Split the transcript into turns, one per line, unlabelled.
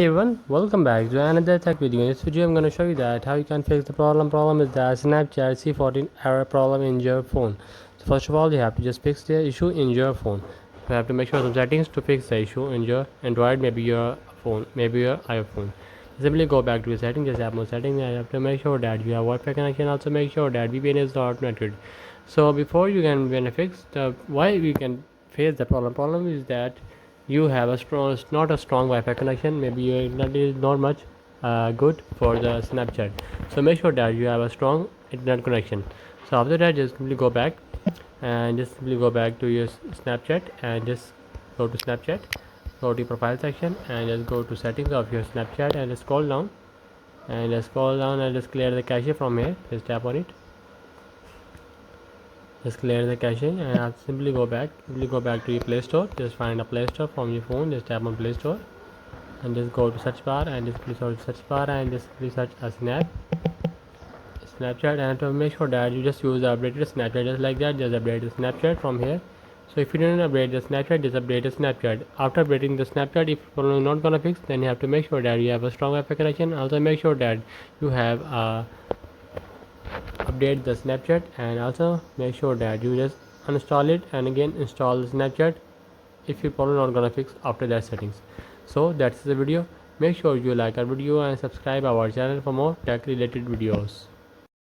Hey everyone, welcome back to another tech video. In this video I'm going to show you that how you can fix the problem is that Snapchat C14 error problem in your phone. So first of all, you have to just fix the issue in your phone. You have to make sure some settings to fix the issue in your Android, maybe your phone, maybe your iPhone. Simply go back to your settings, just have more settings, and you have to make sure that you have Wi-Fi connection. Also make sure that VPN is not connected. So before you can fix the why we can face the problem is that you have a strong, not a strong Wi-Fi connection. Maybe your internet is not much good for the Snapchat. So make sure that you have a strong internet connection. So after that, just simply go back and just simply go back to your Snapchat and just go to Snapchat, go to your profile section and just go to settings of your Snapchat and just scroll down and just clear the cache from here. Just tap on it. Just clear the caching and simply go back to your Play Store. Just find a Play Store from your phone. Just tap on Play Store and just go to search bar and just please search bar and just please search a Snapchat, and to make sure that you just use the updated Snapchat, just like that. Just update the Snapchat from here. So if you don't update the Snapchat, just update the Snapchat. After updating the Snapchat, if problem is not gonna fix, then you have to make sure that you have a strong Wi-Fi connection. Also make sure that you have a update the Snapchat, and also make sure that you just uninstall it and again install the Snapchat if your problem not gonna fix after that settings. So that's the video. Make sure you like our video and subscribe our channel for more tech related videos.